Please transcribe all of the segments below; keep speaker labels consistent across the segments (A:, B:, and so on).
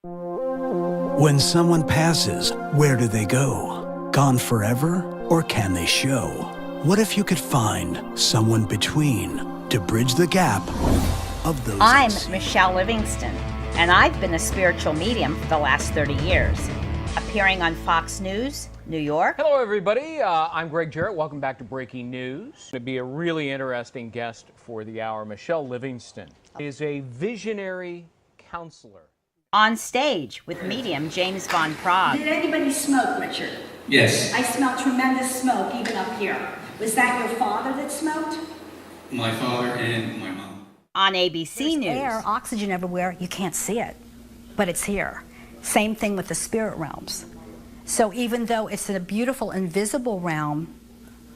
A: When someone passes, where do they go? Gone forever? Or can they show? What if you could find someone between to bridge the gap of those
B: I'm
A: unseen?
B: Michele Livingston, and I've been a spiritual medium for the last 30 years, appearing on Fox News, New York.
C: Hello, everybody. I'm Greg Jarrett. Welcome back to Breaking News. It's going to be a really interesting guest for the hour. Michele Livingston is a visionary counselor.
B: On stage with medium James Von Prague.
D: Did anybody smoke, Richard?
E: Yes.
D: I smell tremendous smoke even up here. Was that your father that smoked?
E: My father and my mom.
B: On ABC
D: There's
B: News.
D: air, oxygen everywhere. You can't see it, but it's here. Same thing with the spirit realms. So even though it's in a beautiful invisible realm,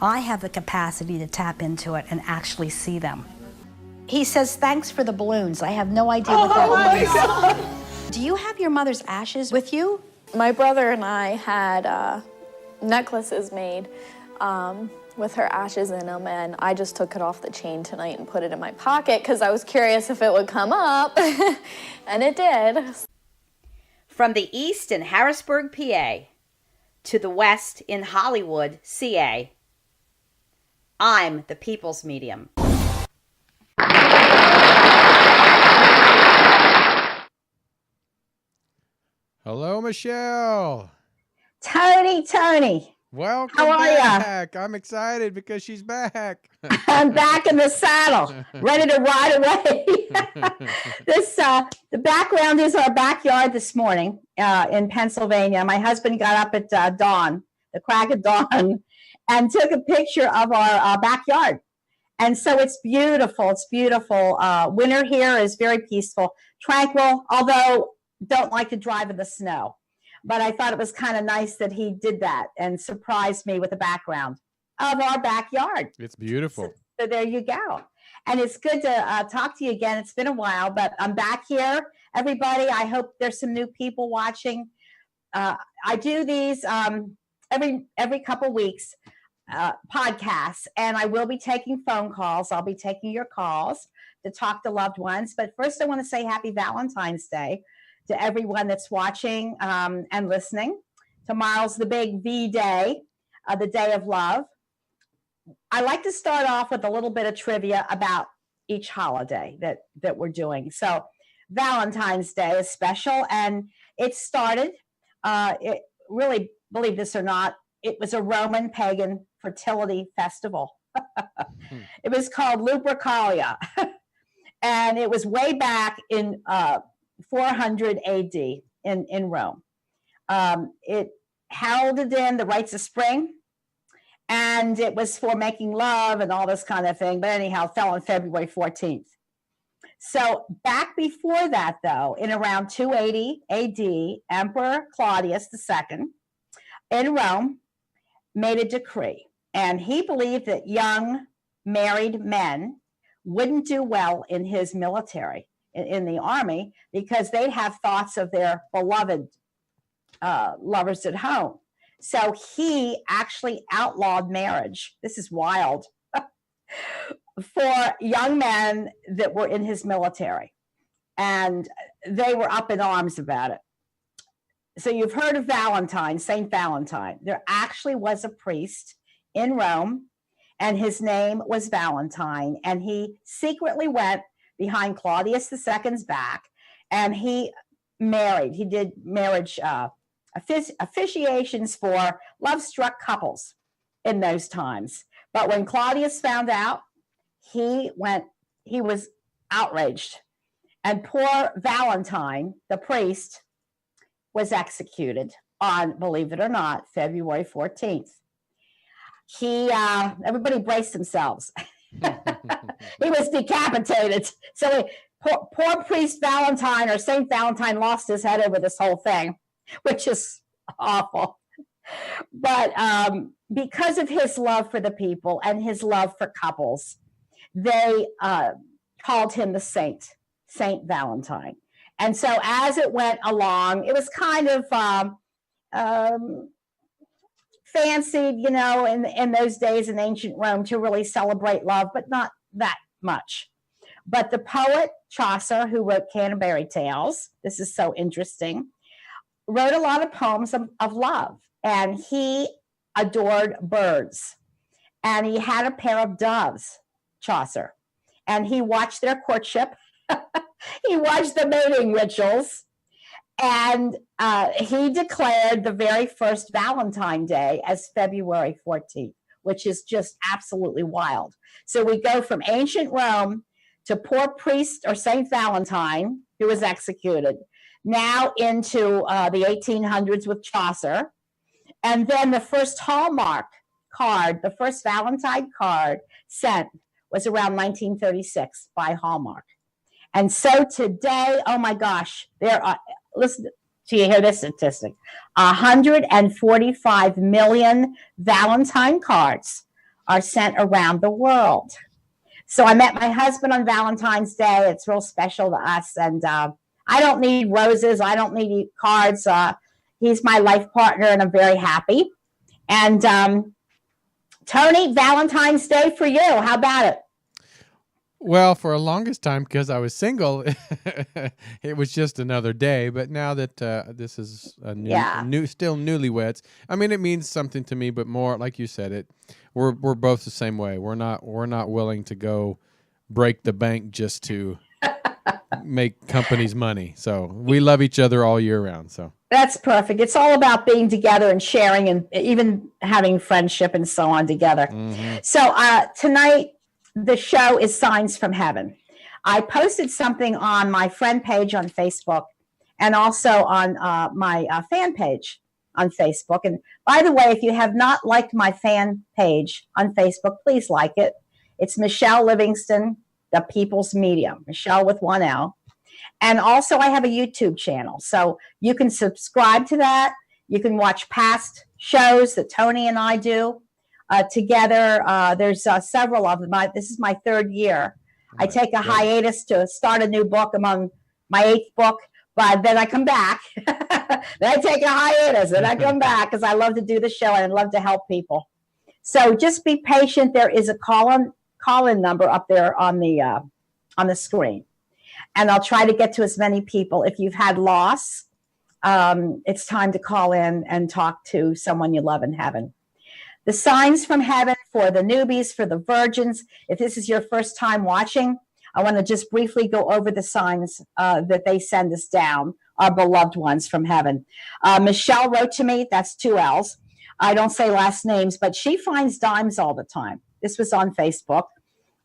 D: I have the capacity to tap into it and actually see them. He says, thanks for the balloons. I have no idea what that means. God. Do you have your mother's ashes with you?
F: My brother and I had necklaces made with her ashes in them, and I just took it off the chain tonight and put it in my pocket because I was curious if it would come up, and it did.
B: From the east in Harrisburg, PA, to the west in Hollywood, CA, I'm the People's Medium.
G: Hello, Michele.
H: Tony.
G: Welcome
H: How are ya?
G: back. I'm excited because she's back.
H: I'm back in the saddle, ready to ride away. The background is our backyard this morning in Pennsylvania. My husband got up at dawn, the crack of dawn, and took a picture of our backyard. And so it's beautiful. It's beautiful. Winter here is very peaceful, tranquil, although don't like to drive in the snow. But I thought it was kind of nice that he did that and surprised me with the background of our backyard.
G: It's beautiful.
H: So there you go. And it's good to talk to you again. It's been a while, but I'm back here. Everybody, I hope there's some new people watching. I do these every couple weeks, podcasts, and I will be taking phone calls. I'll be taking your calls to talk to loved ones. But first, I want to say happy Valentine's Day to everyone that's watching and listening. Tomorrow's the big V Day, the Day of Love. I like to start off with a little bit of trivia about each holiday that we're doing. So Valentine's Day is special, and it started, it really, believe this or not, it was a Roman pagan fertility festival. It was called Lupercalia, and it was way back in 400 AD in Rome. It heralded in the rites of spring, and it was for making love and all this kind of thing. But anyhow, it fell on February 14th. So back before that, though, in around 280 AD, Emperor Claudius II in Rome made a decree, and he believed that young married men wouldn't do well in his military, in the army, because they'd have thoughts of their beloved lovers at home. So he actually outlawed marriage. This is wild. For young men that were in his military. And they were up in arms about it. So you've heard of Valentine, Saint Valentine. There actually was a priest in Rome, and his name was Valentine. And he secretly went behind Claudius II's back, and he married. He did marriage officiations for love-struck couples in those times. But when Claudius found out, he was outraged. And poor Valentine, the priest, was executed on, believe it or not, February 14th. Everybody braced themselves. He was decapitated. So poor priest Valentine, or Saint Valentine, lost his head over this whole thing, which is awful. But because of his love for the people and his love for couples, they called him the Saint Valentine. And so as it went along, it was kind of fancied, in those days in ancient Rome, to really celebrate love, but not that much. But the poet Chaucer, who wrote Canterbury Tales, this is so interesting, wrote a lot of poems of love, and he adored birds. And he had a pair of doves, Chaucer, and he watched their courtship. He watched the mating rituals, and he declared the very first Valentine Day as February 14th, which is just absolutely wild. So we go from ancient Rome to poor priest or Saint Valentine, who was executed, now into the 1800s with Chaucer. And then the first Hallmark card, the first Valentine card sent was around 1936 by Hallmark. And so today, oh my gosh, there are, listen, do you hear this statistic? 145 million Valentine cards are sent around the world. So I met my husband on Valentine's Day. It's real special to us. And I don't need roses. I don't need cards. He's my life partner, and I'm very happy. And Tony, Valentine's Day for you. How about it?
G: Well, for a longest time, because I was single, it was just another day. But now that this is still newlyweds, I mean, it means something to me. But more, like you said, we're both the same way. We're not willing to go break the bank just to make companies money. So we love each other all year round. So
H: that's perfect. It's all about being together and sharing, and even having friendship and so on together. Mm-hmm. So tonight, the show is Signs from Heaven. I posted something on my friend page on Facebook, and also on my fan page on Facebook. And by the way, if you have not liked my fan page on Facebook, please like it. It's Michele Livingston, the People's Medium, Michele with one L. And also I have a YouTube channel, so you can subscribe to that. You can watch past shows that Tony and I do together. There's several of them. This is my third year. I take a hiatus to start a new book. I'm on my 8th book, but then I come back. Then I take a hiatus and I come back because I love to do the show and I love to help people. So just be patient. There is a call-in number up there on the screen, and I'll try to get to as many people. If you've had loss, it's time to call in and talk to someone you love in heaven. The signs from heaven for the newbies, for the virgins. If this is your first time watching, I want to just briefly go over the signs that they send us down, our beloved ones from heaven. Michele wrote to me, that's 2 L's. I don't say last names, but she finds dimes all the time. This was on Facebook.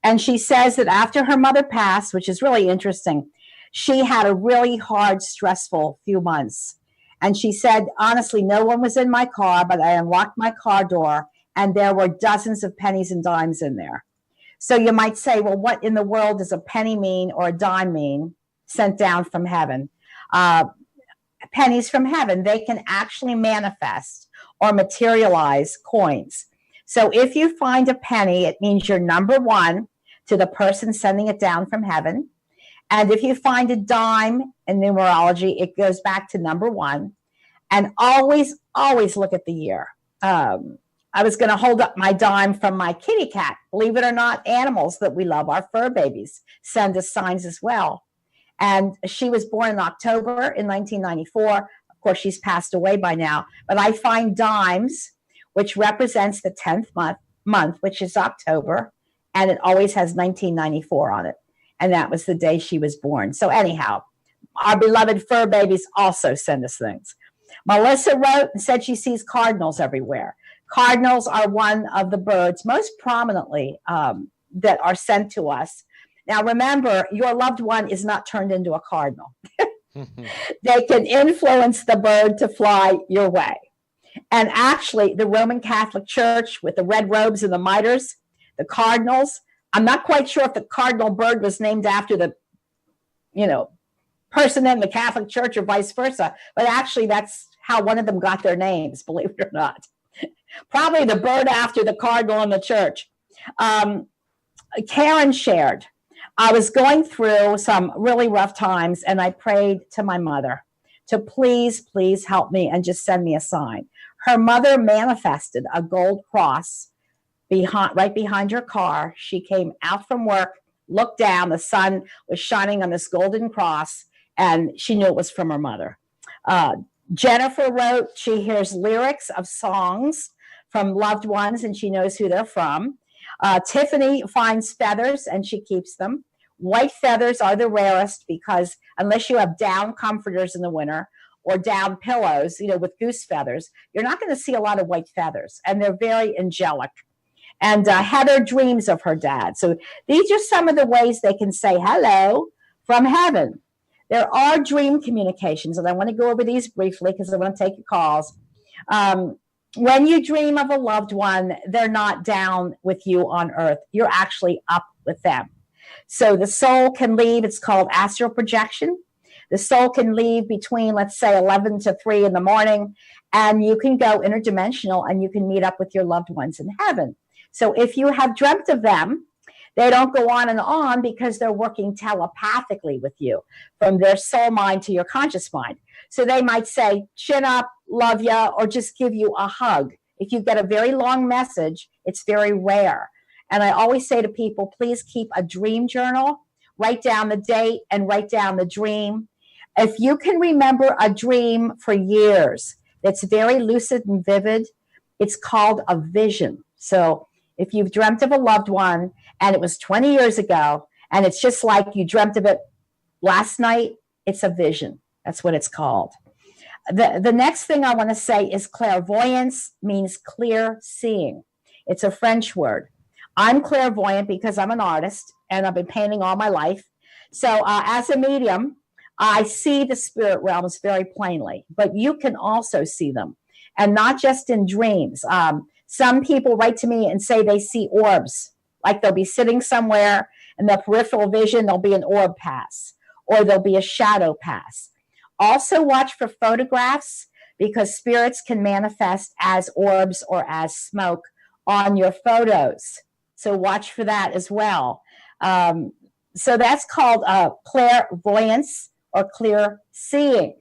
H: And she says that after her mother passed, which is really interesting, she had a really hard, stressful few months. And she said, honestly, no one was in my car, but I unlocked my car door, and there were dozens of pennies and dimes in there. So you might say, well, what in the world does a penny mean or a dime mean sent down from heaven? Pennies from heaven, they can actually manifest or materialize coins. So if you find a penny, it means you're number one to the person sending it down from heaven. And if you find a dime in numerology, it goes back to number one. And always, always look at the year. I was going to hold up my dime from my kitty cat. Believe it or not, animals that we love, our fur babies, send us signs as well. And she was born in October in 1994. Of course, she's passed away by now. But I find dimes, which represents the 10th month, which is October. And it always has 1994 on it. And that was the day she was born. So anyhow, our beloved fur babies also send us things. Melissa wrote and said she sees cardinals everywhere. Cardinals are one of the birds most prominently that are sent to us. Now, remember, your loved one is not turned into a cardinal. They can influence the bird to fly your way. And actually, the Roman Catholic Church with the red robes and the mitres, the cardinals, I'm not quite sure if the cardinal bird was named after the, person in the Catholic Church or vice versa, but actually that's how one of them got their names, believe it or not. Probably the bird after the cardinal in the church. Karen shared, I was going through some really rough times and I prayed to my mother to please help me and just send me a sign. Her mother manifested a gold cross right behind her car. She came out from work looked down. The sun was shining on this golden cross, and she knew it was from her mother. Jennifer wrote she hears lyrics of songs from loved ones, and she knows who they're from. Tiffany finds feathers, and she keeps them. White feathers are the rarest because unless you have down comforters in the winter or down pillows, with goose feathers, you're not going to see a lot of white feathers, and they're very angelic. And Heather dreams of her dad. So these are some of the ways they can say hello from heaven. There are dream communications, and I want to go over these briefly because I want to take your calls. When you dream of a loved one, they're not down with you on earth. You're actually up with them. So the soul can leave. It's called astral projection. The soul can leave between, let's say, 11 to 3 in the morning, and you can go interdimensional and you can meet up with your loved ones in heaven. So if you have dreamt of them, they don't go on and on because they're working telepathically with you from their soul mind to your conscious mind. So they might say, chin up, love ya, or just give you a hug. If you get a very long message, it's very rare. And I always say to people, please keep a dream journal, write down the date and write down the dream. If you can remember a dream for years, that's very lucid and vivid, it's called a vision. So if you've dreamt of a loved one and it was 20 years ago, and it's just like you dreamt of it last night, it's a vision. That's what it's called. The next thing I want to say is clairvoyance means clear seeing. It's a French word. I'm clairvoyant because I'm an artist and I've been painting all my life. So as a medium, I see the spirit realms very plainly, but you can also see them, and not just in dreams. Some people write to me and say they see orbs, like they'll be sitting somewhere and their peripheral vision, there'll be an orb pass or there'll be a shadow pass. Also watch for photographs because spirits can manifest as orbs or as smoke on your photos. So watch for that as well. So that's called clairvoyance or clear seeing.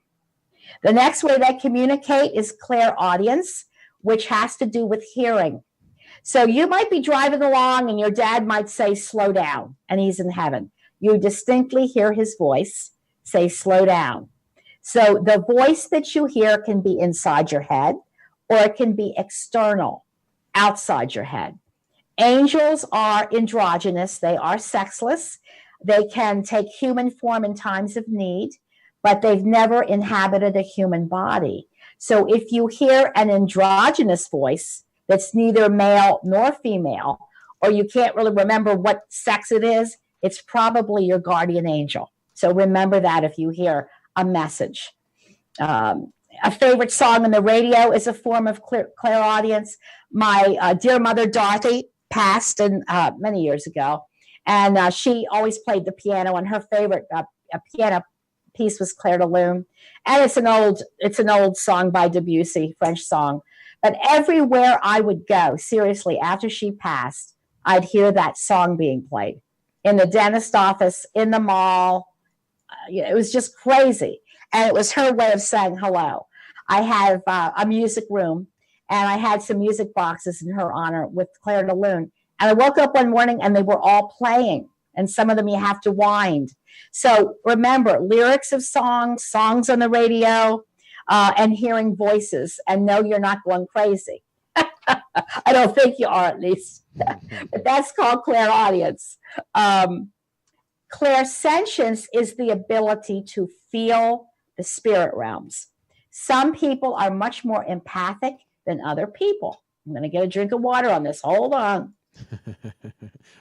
H: The next way they communicate is clairaudience, which has to do with hearing. So you might be driving along and your dad might say, slow down, and he's in heaven. You distinctly hear his voice say, slow down. So the voice that you hear can be inside your head or it can be external, outside your head. Angels are androgynous. They are sexless. They can take human form in times of need, but they've never inhabited a human body. So if you hear an androgynous voice that's neither male nor female, or you can't really remember what sex it is, it's probably your guardian angel. So remember that if you hear a message. A favorite song on the radio is a form of clairaudience. My dear mother, Dorothy, passed many years ago, and she always played the piano, and her favorite piano piece was Clair de Lune. And it's an old song by Debussy, French song. But everywhere I would go, seriously, after she passed, I'd hear that song being played in the dentist office, in the mall. It was just crazy. And it was her way of saying hello. I have a music room, and I had some music boxes in her honor with Clair de Lune. And I woke up one morning and they were all playing. And some of them you have to wind. So remember, lyrics of songs, songs on the radio, and hearing voices. And no, you're not going crazy. I don't think you are, at least. But that's called clairaudience. Clairsentience is the ability to feel the spirit realms. Some people are much more empathic than other people. I'm going to get a drink of water on this. Hold on.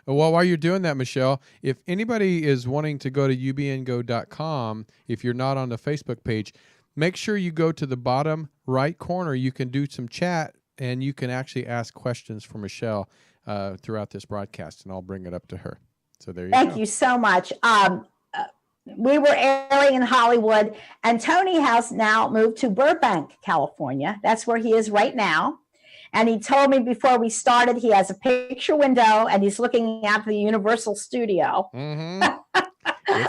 G: Well, while you're doing that, Michele, if anybody is wanting to go to ubngo.com, if you're not on the Facebook page, make sure you go to the bottom right corner. You can do some chat, and you can actually ask questions for Michele throughout this broadcast, and I'll bring it up to her. So there you go.
H: Thank you so much. We were airing in Hollywood, and Tony has now moved to Burbank, California. That's where he is right now. And he told me before we started, he has a picture window and he's looking out the Universal Studio.
G: Mm-hmm.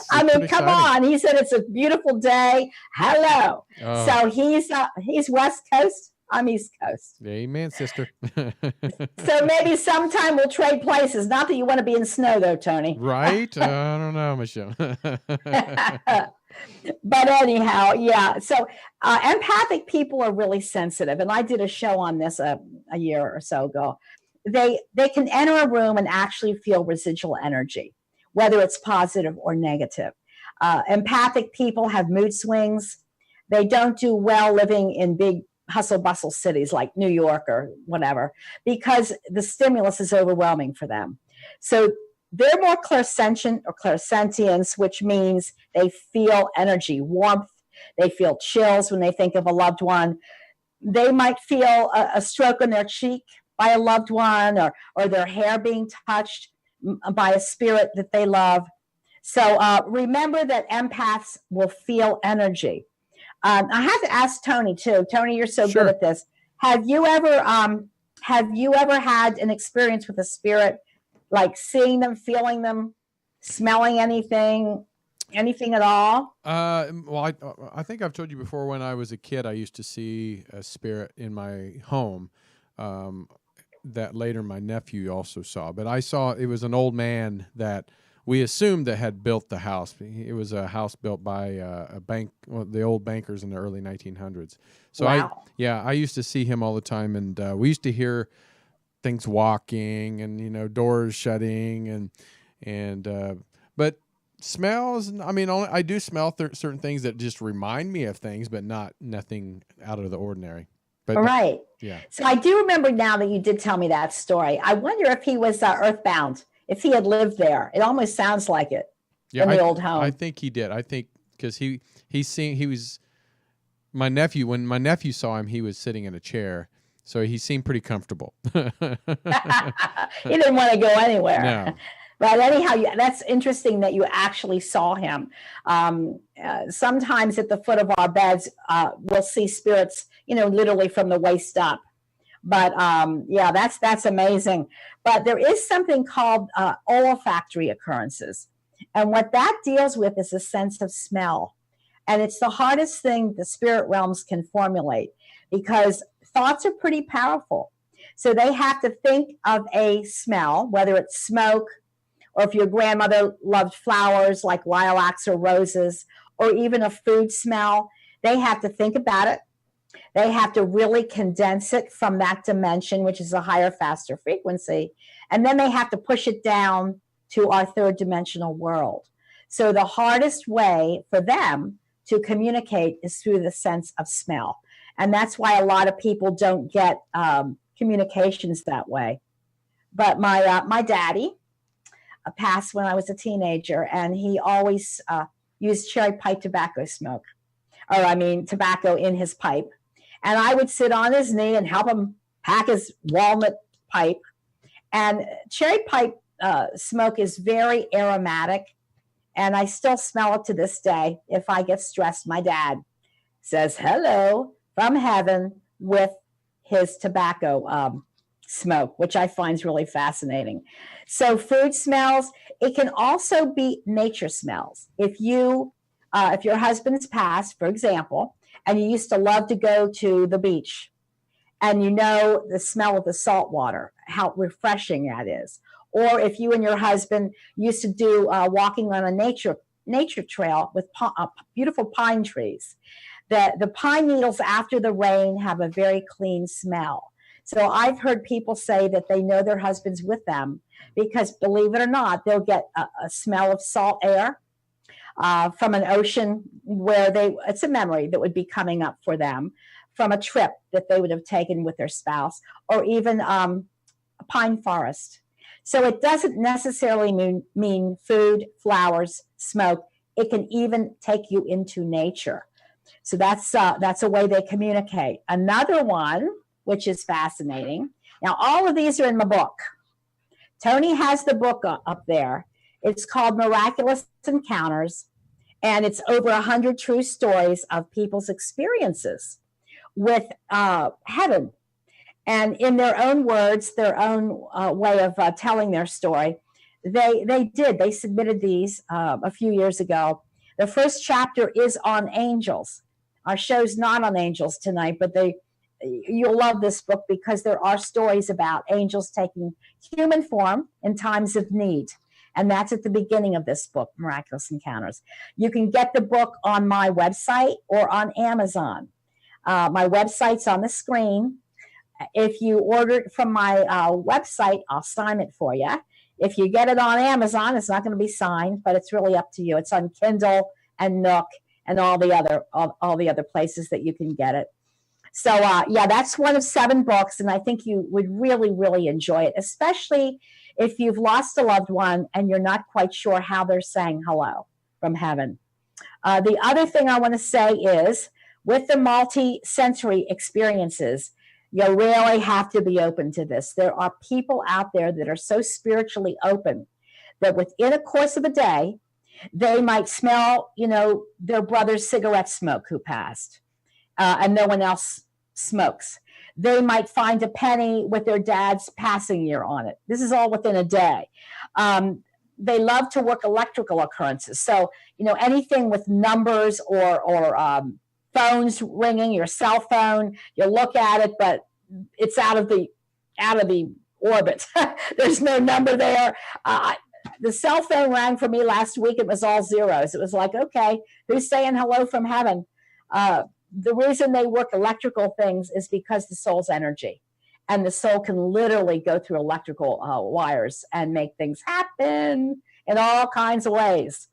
H: I mean, come on. He said it's a beautiful day. Hello.
G: Oh.
H: So he's West Coast. I'm East Coast.
G: Amen, sister.
H: So maybe sometime we'll trade places. Not that you want to be in snow, though, Tony.
G: Right? I don't know, Michelle.
H: But anyhow, yeah. So empathic people are really sensitive, and I did a show on this a year or so ago. They can enter a room and actually feel residual energy, whether it's positive or negative. Empathic people have mood swings. They don't do well living in big hustle bustle cities like New York or whatever, because the stimulus is overwhelming for them. So they're more clairsentient or clairsentience, which means they feel energy, warmth. They feel chills when they think of a loved one. They might feel a stroke on their cheek by a loved one, or their hair being touched by a spirit that they love. So remember that empaths will feel energy. I have to ask Tony too. Tony, you're so
G: Sure.
H: good at this. Have you ever had an experience with a spirit, like seeing them, feeling them, smelling anything at all?
G: Well, I think I've told you before, when I was a kid, I used to see a spirit in my home that later my nephew also saw. But I saw, it was an old man that we assumed that had built the house. It was a house built by a bank, well, the old bankers in the early 1900s. So
H: Wow.
G: I used to see him all the time, and we used to hear things walking and doors shutting but smells. I mean, I do smell certain things that just remind me of things, but nothing out of the ordinary. But
H: Right.
G: yeah.
H: So I do remember now that you did tell me that story. I wonder if he was earthbound, if he had lived there. It almost sounds like it in the old home.
G: I think he did. I think because he was my nephew. When my nephew saw him, he was sitting in a chair, so he seemed pretty comfortable.
H: He didn't want to go anywhere.
G: No.
H: But anyhow, that's interesting that you actually saw him. Sometimes at the foot of our beds, we'll see spirits, literally from the waist up. But yeah, that's amazing. But there is something called olfactory occurrences. And what that deals with is a sense of smell. And it's the hardest thing the spirit realms can formulate, because thoughts are pretty powerful. So they have to think of a smell, whether it's smoke, or if your grandmother loved flowers like lilacs or roses, or even a food smell, they have to think about it. They have to really condense it from that dimension, which is a higher, faster frequency. And then they have to push it down to our third dimensional world. So the hardest way for them to communicate is through the sense of smell. And that's why a lot of people don't get communications that way. But my daddy passed when I was a teenager, and he always used cherry pipe tobacco smoke, tobacco in his pipe. And I would sit on his knee and help him pack his walnut pipe. And cherry pipe smoke is very aromatic, and I still smell it to this day. If I get stressed, my dad says hello from heaven with his tobacco smoke, which I find is really fascinating. So food smells, it can also be nature smells. If your husband's passed, for example, and you used to love to go to the beach, and the smell of the salt water, how refreshing that is. Or if you and your husband used to do walking on a nature trail with beautiful pine trees, the pine needles after the rain have a very clean smell. So I've heard people say that they know their husband's with them because, believe it or not, they'll get a smell of salt air from an ocean where it's a memory that would be coming up for them from a trip that they would have taken with their spouse, or even a pine forest. So it doesn't necessarily mean food, flowers, smoke. It can even take you into nature. So that's a way they communicate. Another one, which is fascinating. Now, all of these are in my book. Tony has the book up there. It's called Miraculous Encounters, and it's over 100 true stories of people's experiences with heaven. And in their own words, their own way of telling their story, they submitted these a few years ago. The first chapter is on angels. Our show's not on angels tonight, but you'll love this book because there are stories about angels taking human form in times of need. And that's at the beginning of this book, Miraculous Encounters. You can get the book on my website or on Amazon. My website's on the screen. If you order it from my website, I'll sign it for you. If you get it on Amazon, it's not going to be signed, but it's really up to you. It's on Kindle and Nook and all the other places that you can get it. So yeah, that's one of 7 books, and I think you would really, really enjoy it, especially if you've lost a loved one and you're not quite sure how they're saying hello from heaven. The other thing I want to say is, with the multi-sensory experiences, you really have to be open to this. There are people out there that are so spiritually open that within a course of a day, they might smell, their brother's cigarette smoke who passed, and no one else smokes. They might find a penny with their dad's passing year on it. This is all within a day. They love to work electrical occurrences. So, anything with numbers or phones ringing, your cell phone, you look at it, but it's out of the orbit. There's no number there. The cell phone rang for me last week. It was all zeros. It was like, okay, who's saying hello from heaven? The reason they work electrical things is because the soul's energy, and the soul can literally go through electrical wires and make things happen in all kinds of ways.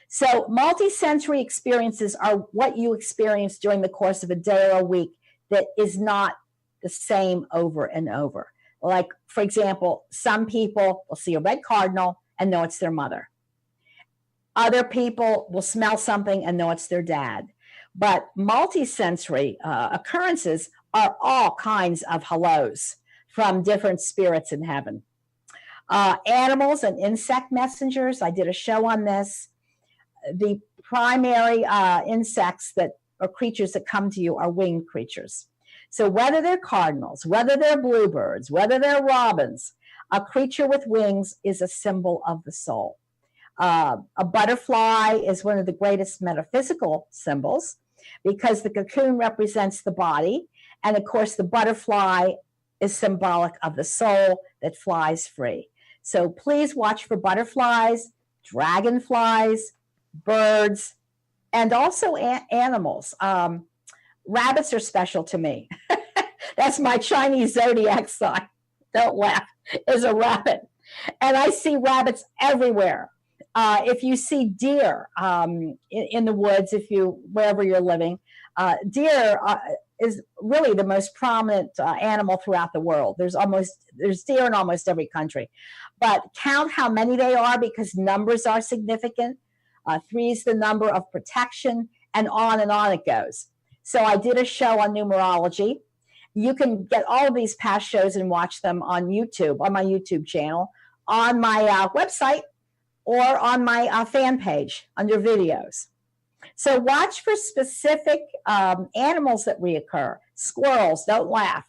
H: So multi-sensory experiences are what you experience during the course of a day or a week that is not the same over and over. Like, for example, some people will see a red cardinal and know it's their mother. Other people will smell something and know it's their dad. But multi-sensory occurrences are all kinds of hellos from different spirits in heaven. Animals and insect messengers, I did a show on this. The primary insects that or creatures that come to you are winged creatures. So whether they're cardinals, whether they're bluebirds, whether they're robins, a creature with wings is a symbol of the soul. A butterfly is one of the greatest metaphysical symbols because the cocoon represents the body. And of course, the butterfly is symbolic of the soul that flies free. So please watch for butterflies, dragonflies, birds, and also animals. Rabbits are special to me. That's my Chinese zodiac sign. Don't laugh. Is a rabbit. And I see rabbits everywhere. If you see deer in the woods, wherever you're living, deer is really the most prominent animal throughout the world. There's deer in almost every country. But count how many they are because numbers are significant. 3 is the number of protection, and on it goes. So I did a show on numerology. You can get all of these past shows and watch them on YouTube, on my YouTube channel, on my website, or on my fan page under videos. So watch for specific animals that reoccur. Squirrels, don't laugh.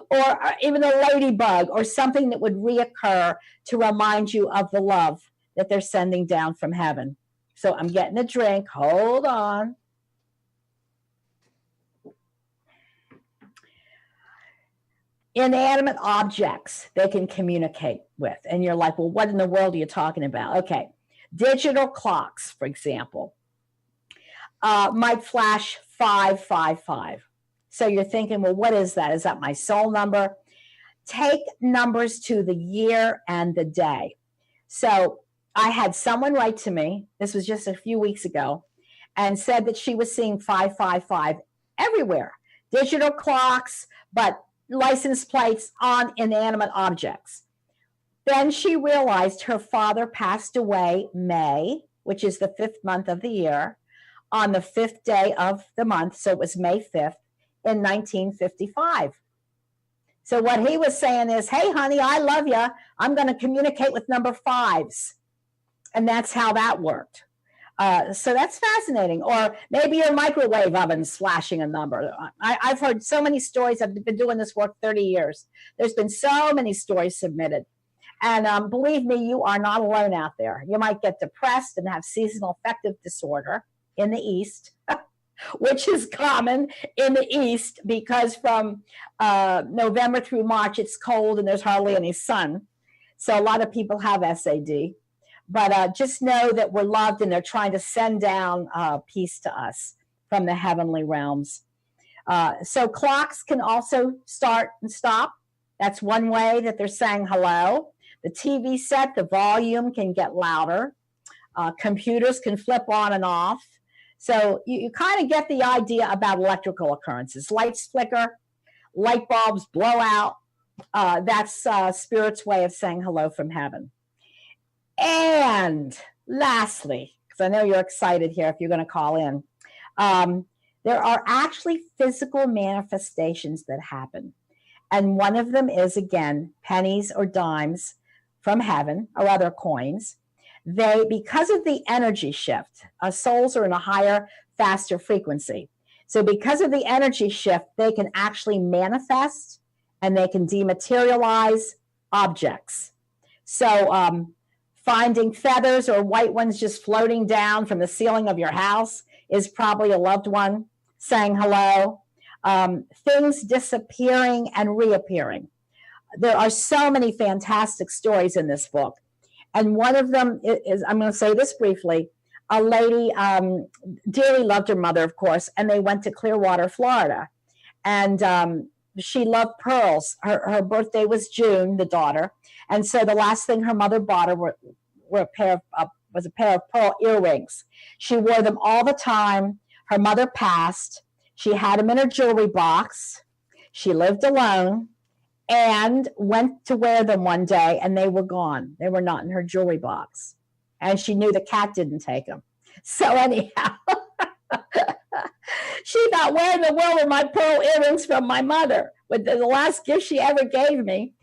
H: Or even a ladybug or something that would reoccur to remind you of the love that they're sending down from heaven. So I'm getting a drink. Hold on. Inanimate objects they can communicate with. And you're like, well, what in the world are you talking about? Okay. Digital clocks, for example, might flash 555. So you're thinking, well, what is that? Is that my soul number? Take numbers to the year and the day. So I had someone write to me, this was just a few weeks ago, and said that she was seeing 555 everywhere. Digital clocks, but license plates on inanimate objects. Then she realized her father passed away May, which is the 5th month of the year, on the 5th day of the month, so it was May 5th, in 1955. So what he was saying is, hey, honey, I love you. I'm going to communicate with number 5s. And that's how that worked. So that's fascinating. Or maybe your microwave oven's flashing a number. I've heard so many stories. I've been doing this work 30 years. There's been so many stories submitted. And believe me, you are not alone out there. You might get depressed and have seasonal affective disorder in the East. which is common in the East because from November through March, it's cold and there's hardly any sun. So a lot of people have SAD. But just know that we're loved and they're trying to send down peace to us from the heavenly realms. So clocks can also start and stop. That's one way that they're saying hello. The TV set, the volume can get louder. Computers can flip on and off. So you kind of get the idea about electrical occurrences. Lights flicker, light bulbs blow out. That's Spirit's way of saying hello from heaven. And lastly, because I know you're excited here if you're going to call in, there are actually physical manifestations that happen. And one of them is, again, pennies or dimes from heaven or other coins. They, because of the energy shift, souls are in a higher, faster frequency. So because of the energy shift, they can actually manifest and they can dematerialize objects. So finding feathers or white ones just floating down from the ceiling of your house is probably a loved one saying hello. Things disappearing and reappearing. There are so many fantastic stories in this book. And one of them is, I'm going to say this briefly, a lady dearly loved her mother, of course, and they went to Clearwater, Florida. And she loved pearls. Her birthday was June, the daughter. And so the last thing her mother bought her was a pair of pearl earrings. She wore them all the time. Her mother passed. She had them in her jewelry box. She lived alone and went to wear them one day, and they were gone. They were not in her jewelry box. And she knew the cat didn't take them. So anyhow, she thought, where in the world are my pearl earrings from my mother? With the last gift she ever gave me.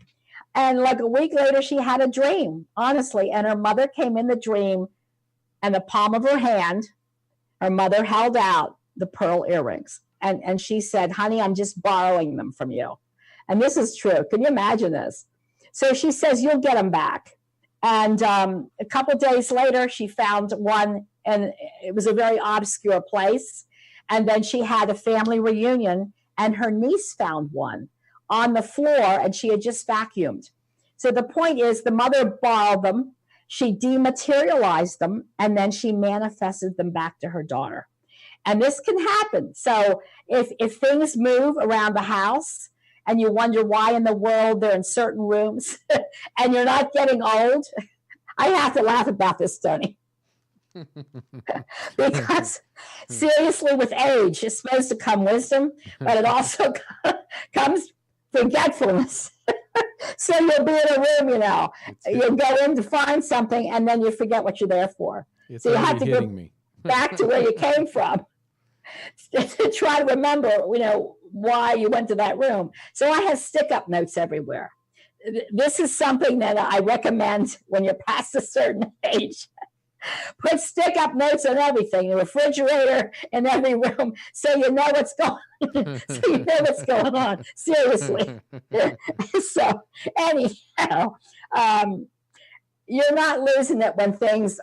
H: And like a week later, she had a dream, honestly. And her mother came in the dream, and the palm of her hand, her mother held out the pearl earrings. And she said, honey, I'm just borrowing them from you. And this is true. Can you imagine this? So she says, you'll get them back. And a couple days later, she found one, and it was a very obscure place. And then she had a family reunion, and her niece found one on the floor, and she had just vacuumed. So the point is, the mother borrowed them, she dematerialized them, and then she manifested them back to her daughter. And this can happen. So if things move around the house, and you wonder why in the world they're in certain rooms and you're not getting old. I have to laugh about this, Tony. Because seriously, with age, it's supposed to come wisdom, but it also comes forgetfulness. So you'll be in a room, you'll go in to find something and then you forget what you're there for. So you have to go back to where you came from to try to remember, why you went to that room. So I have stick-up notes everywhere. This is something that I recommend when you're past a certain age. Put stick-up notes on everything, the refrigerator in every room, so you know what's going on. Seriously. So anyhow, you're not losing it when things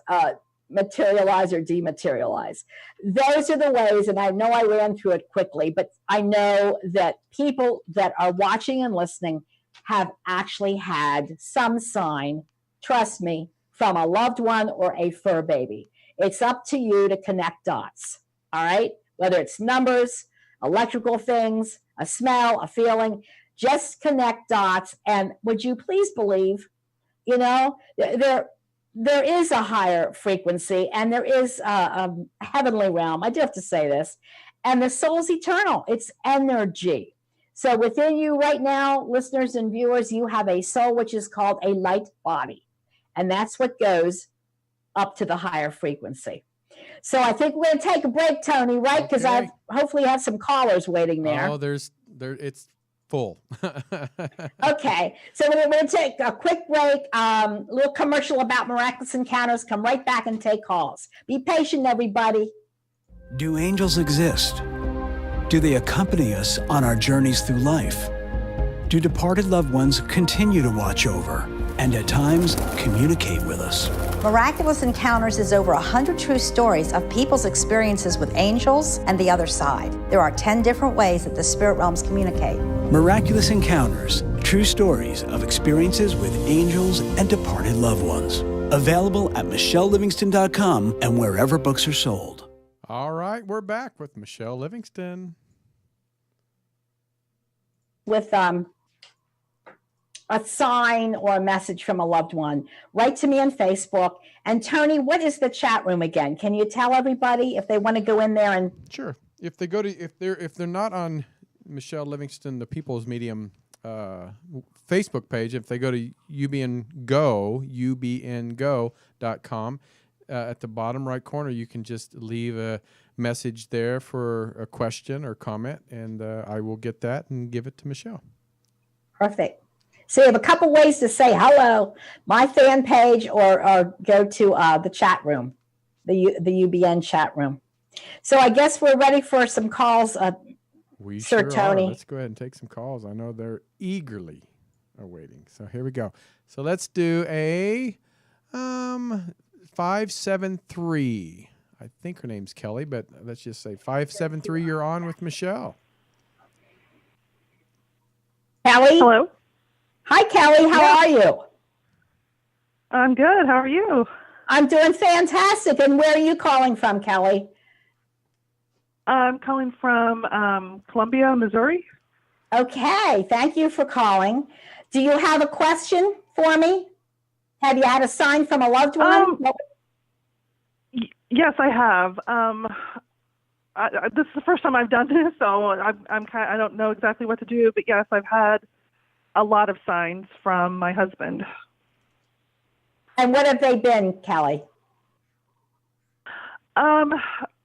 H: materialize or dematerialize. Those are the ways, and I know I ran through it quickly, but I know that people that are watching and listening have actually had some sign, trust me, from a loved one or a fur baby. It's up to you to connect dots, all right? Whether it's numbers, electrical things, a smell, a feeling, just connect dots. And would you please believe, there is a higher frequency and there is a heavenly realm. I do have to say this. And the soul's eternal. It's energy. So within you right now, listeners and viewers, you have a soul which is called a light body. And that's what goes up to the higher frequenay. So I think we're going to take a break, Tony, right? Because I've hopefully have some callers waiting there.
G: Oh, it's full.
H: Okay, so we're going to take a quick break, a little commercial about miraculous encounters, come right back and take calls. Be patient, everybody.
A: Do angels exist? Do they accompany us on our journeys through life? Do departed loved ones continue to watch over, and at times communicate with us.
D: Miraculous Encounters is over 100 true stories of people's experiences with angels and the other side. There are 10 different ways that the spirit realms communicate.
A: Miraculous Encounters, true stories of experiences with angels and departed loved ones. Available at michellelivingston.com and wherever books are sold.
G: All right, we're back with Michele Livingston.
H: With a sign or a message from a loved one, write to me on Facebook. And Tony, what is the chat room again? Can you tell everybody if they want to go in there and?
G: Sure. If they go to if they're not on Michele Livingston, the People's Medium Facebook page, if they go to ubngo.com, at the bottom right corner, you can just leave a message there for a question or comment, and I will get that and give it to Michele.
H: Perfect. So you have a couple ways to say hello, my fan page or go to the chat room, the UBN chat room. So I guess we're ready for some calls,
G: We
H: Sir
G: sure
H: Tony.
G: Are. Let's go ahead and take some calls. I know they're eagerly awaiting. So here we go. So let's do a 573. I think her name's Kelly, but let's just say 573. You're on with Michele.
H: Kelly?
I: Hello.
H: Hi, Kelly. How are you?
I: I'm good. How are you?
H: I'm doing fantastic. And where are you calling from, Kelly?
I: I'm calling from Columbia, Missouri.
H: Okay. Thank you for calling. Do you have a question for me? Have you had a sign from a loved one?
I: Yes, I have. This is the first time I've done this, so I don't know exactly what to do. But yes, I've had a lot of signs from my husband.
H: And what have they been, Kelly?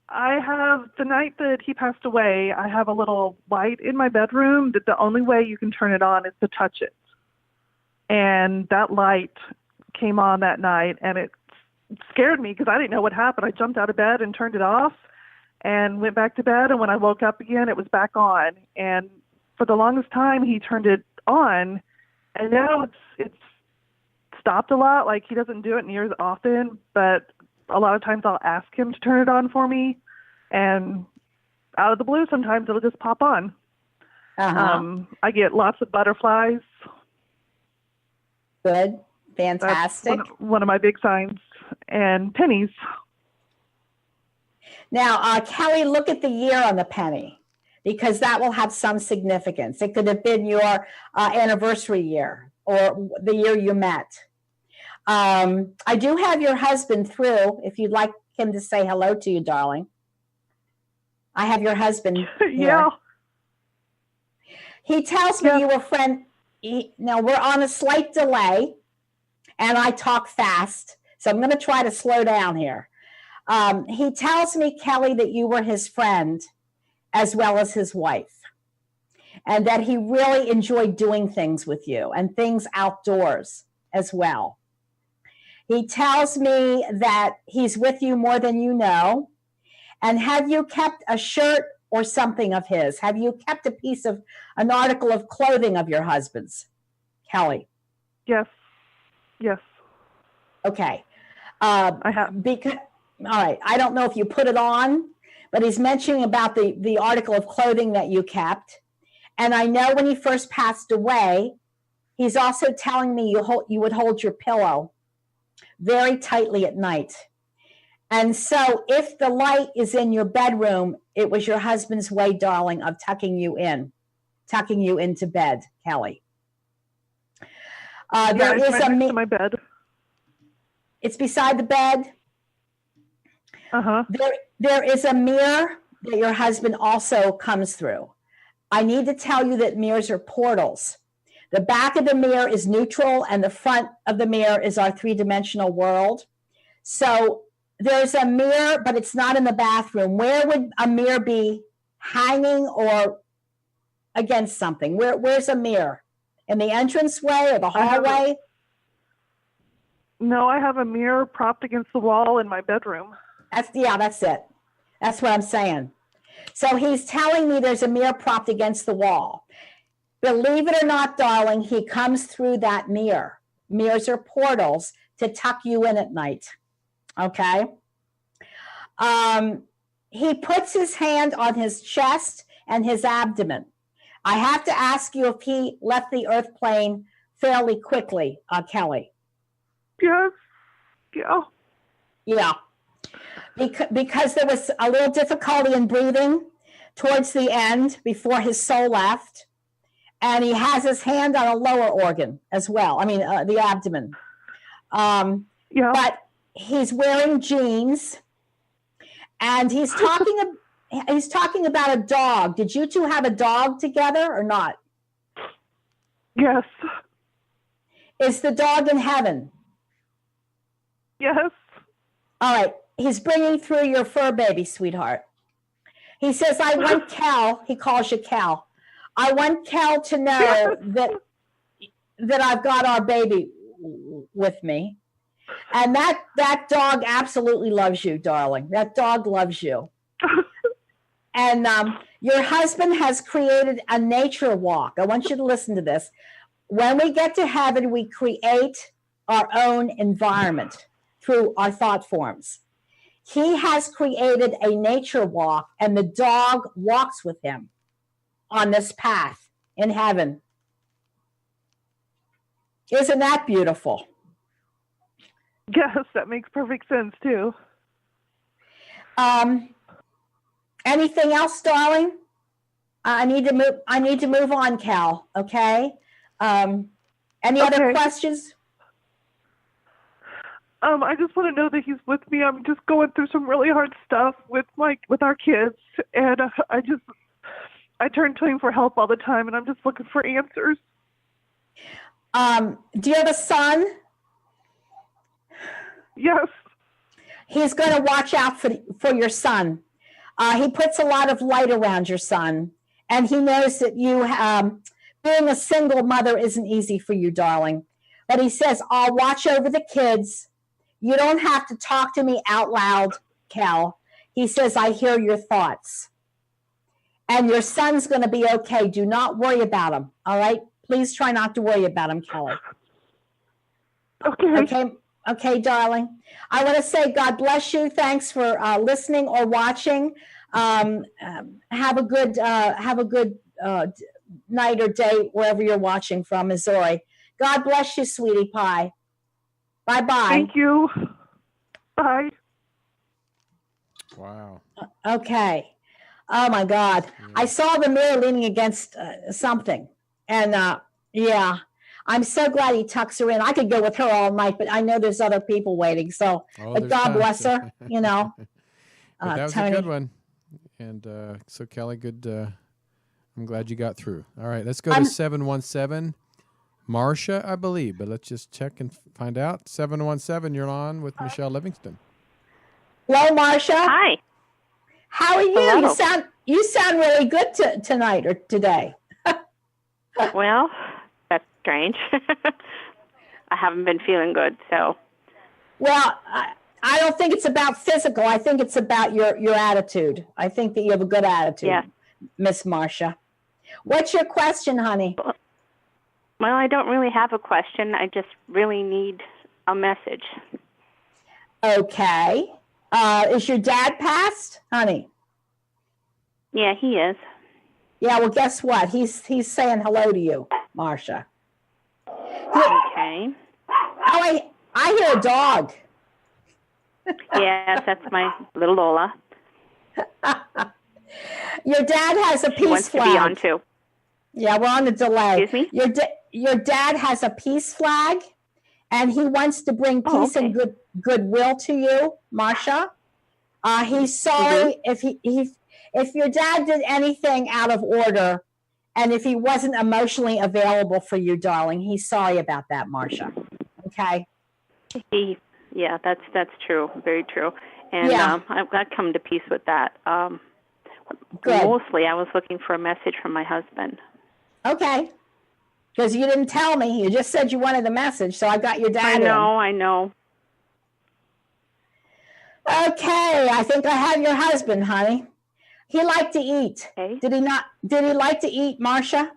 I: I have, the night that he passed away, I have a little light in my bedroom that the only way you can turn it on is to touch it. And that light came on that night, and it scared me because I didn't know what happened. I jumped out of bed and turned it off and went back to bed. And when I woke up again, it was back on. And for the longest time, he turned it on, and now it's stopped a lot. Like, he doesn't do it near as often, but a lot of times I'll ask him to turn it on for me, and out of the blue, sometimes it'll just pop on. I get lots of butterflies.
H: Good. Fantastic.
I: That's one of my big signs. And pennies.
H: Now, Kelly, look at the year on the penny, because that will have some significance. It could have been your anniversary year or the year you met. I do have your husband through, if you'd like him to say hello to you, darling. I have your husband here.
I: Yeah.
H: He tells me you were friend. Now, we're on a slight delay, and I talk fast, so I'm going to try to slow down here. He tells me, Kelly, that you were his friend as well as his wife, and that he really enjoyed doing things with you and things outdoors as well. He tells me that he's with you more than you know. And have you kept a shirt or something of his? Have you kept a piece of an article of clothing of your husband's, Kelly?
I: Yes. Yes.
H: Okay.
I: I have.
H: Because, all right. I don't know if you put it on, but he's mentioning about the article of clothing that you kept. And I know when he first passed away, he's also telling me you would hold your pillow very tightly at night. And so if the light is in your bedroom, it was your husband's way, darling, of tucking you into bed, Kelly. There is
I: right next to my bed.
H: It's beside the bed.
I: Uh-huh.
H: There is a mirror that your husband also comes through. I need to tell you that mirrors are portals. The back of the mirror is neutral, and the front of the mirror is our three-dimensional world. So there's a mirror, but it's not in the bathroom. Where would a mirror be? Hanging or against something? Where's a mirror? In the entranceway or the hallway?
I: No, I have a mirror propped against the wall in my bedroom.
H: That's it. That's what I'm saying. So he's telling me there's a mirror propped against the wall. Believe it or not, darling, he comes through that mirror. mirrors or portals to tuck you in at night. Okay. He puts his hand on his chest and his abdomen. I have to ask you if he left the earth plane fairly quickly, Kelly.
I: Yes. Yeah.
H: Yeah. Because there was a little difficulty in breathing towards the end before his soul left. And he has his hand on a lower organ as well. I mean, the abdomen.
I: Yeah.
H: But he's wearing jeans, and he's talking about a dog. Did you two have a dog together or not?
I: Yes.
H: Is the dog in heaven?
I: Yes.
H: All right. He's bringing through your fur baby, sweetheart. He says, I want Cal. He calls you Cal. I want Cal to know that I've got our baby with me. And that dog absolutely loves you, darling. That dog loves you. And your husband has created a nature walk. I want you to listen to this. When we get to heaven, we create our own environment through our thought forms. He has created a nature walk, and the dog walks with him on this path in heaven. Isn't that beautiful?
I: Yes, that makes perfect sense too.
H: Anything else, darling? I need to move on, Cal. Okay. Any other questions?
I: I just want to know that he's with me. I'm just going through some really hard stuff with our kids, and I turn to him for help all the time, and I'm just looking for answers.
H: Do you have a son?
I: Yes.
H: He's going to watch out for your son. He puts a lot of light around your son, and he knows that you, being a single mother isn't easy for you, darling. But he says, I'll watch over the kids. You don't have to talk to me out loud, Cal. He says, I hear your thoughts. And your son's going to be okay. Do not worry about him, all right? Please try not to worry about him, Kelly.
I: Okay.
H: Okay, darling. I want to say God bless you. Thanks for listening or watching. Have a good night or day wherever you're watching from, Missouri. God bless you, sweetie pie. Bye-bye.
I: Thank you. Bye.
G: Wow.
H: Okay. Oh, my God. Yeah. I saw the mirror leaning against something. And, yeah. I'm so glad he tucks her in. I could go with her all night, but I know there's other people waiting. So, but God bless her, you know.
G: That was
H: Tony.
G: a good one. And so, Kelly, good. I'm glad you got through. All right, let's go to 717. Marcia, I believe, but let's just check and find out. 717, you're on with Michele Livingston.
H: Hello, Marcia.
J: Hi.
H: How are you?
J: Hello.
H: You sound really good tonight or today.
J: Well, that's strange. I haven't been feeling good, so.
H: Well, I don't think it's about physical. I think it's about your attitude. I think that you have a good attitude,
J: yeah.
H: Miss Marcia. What's your question, honey?
J: Well, I don't really have a question. I just really need a message.
H: Okay. Is your dad passed, honey?
J: Yeah, he is.
H: Yeah, well, guess what? He's saying hello to you, Marcia.
J: Okay.
H: Oh, I hear a dog.
J: Yes, that's my little Lola.
H: Your dad has a peace flag.
J: She wants to be on too.
H: Yeah, we're on the delay.
J: Excuse me?
H: Your dad has a peace flag, and he wants to bring peace and goodwill to you, Marcia. He's sorry if your dad did anything out of order, and if he wasn't emotionally available for you, darling. He's sorry about that, Marcia. Okay.
J: Yeah, that's true. Very true. And I've come to peace with that.
H: Good.
J: Mostly, I was looking for a message from my husband.
H: Okay. Because you didn't tell me. You just said you wanted the message, so I got your dad
J: I know.
H: Okay, I think I have your husband, honey. He liked to eat.
J: Okay.
H: Did he not? Did he like to eat, Marcia?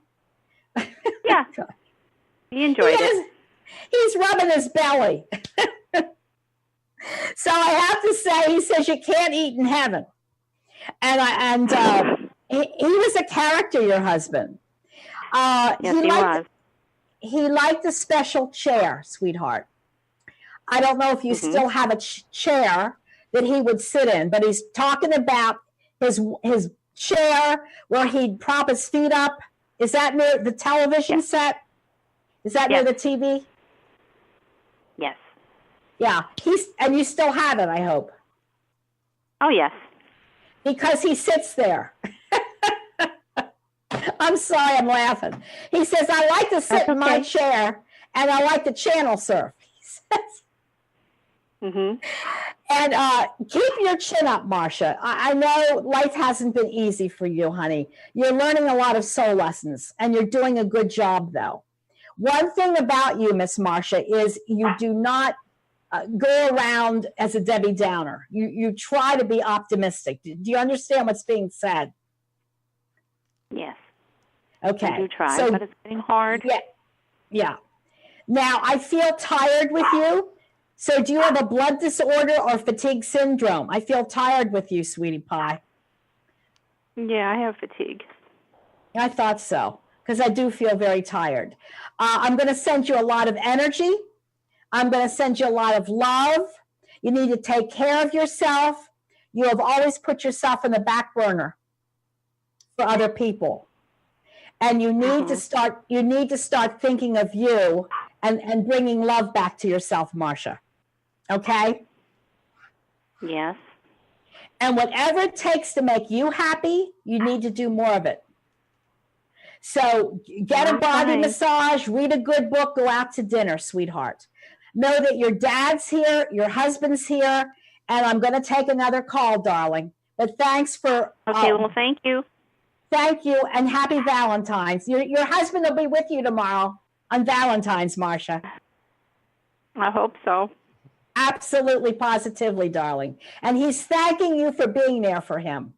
J: Yeah. He enjoyed it.
H: He's rubbing his belly. So I have to say, he says you can't eat in heaven. And he was a character, your husband.
J: Yes, he was.
H: He liked a special chair, sweetheart. I don't know if you still have a chair that he would sit in, but he's talking about his chair where he'd prop his feet up. Is that near the television set? Is that near the TV?
J: Yes.
H: Yeah. And you still have it, I hope.
J: Oh, yes.
H: Because he sits there. I'm sorry, I'm laughing. He says, I like to sit in my chair and I like to channel surf. He says. And keep your chin up, Marcia. I know life hasn't been easy for you, honey. You're learning a lot of soul lessons and you're doing a good job, though. One thing about you, Miss Marcia, is you do not go around as a Debbie Downer. You try to be optimistic. Do you understand what's being said?
J: Yes.
H: Okay.
J: I do try, but it's getting hard.
H: Yeah. Now, I feel tired with you. So do you have a blood disorder or fatigue syndrome? I feel tired with you, sweetie pie.
J: Yeah, I have fatigue.
H: I thought so, because I do feel very tired. I'm going to send you a lot of energy. I'm going to send you a lot of love. You need to take care of yourself. You have always put yourself in the back burner for other people. And you need to start thinking of you and bringing love back to yourself, Marcia. Okay?
J: Yes.
H: And whatever it takes to make you happy, you need to do more of it. So get a body massage, read a good book, go out to dinner, sweetheart. Know that your dad's here, your husband's here, and I'm going to take another call, darling. But thanks for...
J: Okay, well, thank you.
H: Thank you, and happy Valentine's. Your husband will be with you tomorrow on Valentine's, Marcia.
J: I hope so.
H: Absolutely, positively, darling. And he's thanking you for being there for him.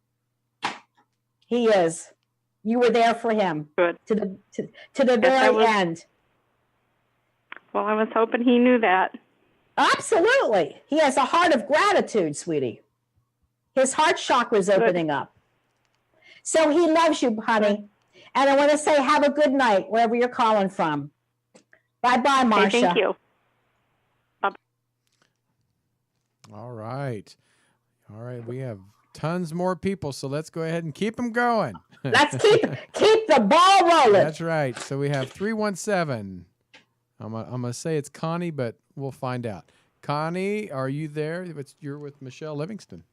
H: He is. You were there for him.
J: Good.
H: To the very end.
J: Well, I was hoping he knew that.
H: Absolutely. He has a heart of gratitude, sweetie. His heart chakra is opening up. So he loves you, honey. And I want to say have a good night wherever you're calling from. Bye-bye, Marcia.
J: Okay, thank you. Bye-bye.
G: All right. We have tons more people, so let's go ahead and keep them going.
H: Let's keep the ball rolling.
G: That's right. So we have 317. I'm gonna say it's Connie, but we'll find out. Connie, are you there? You're with Michele Livingston.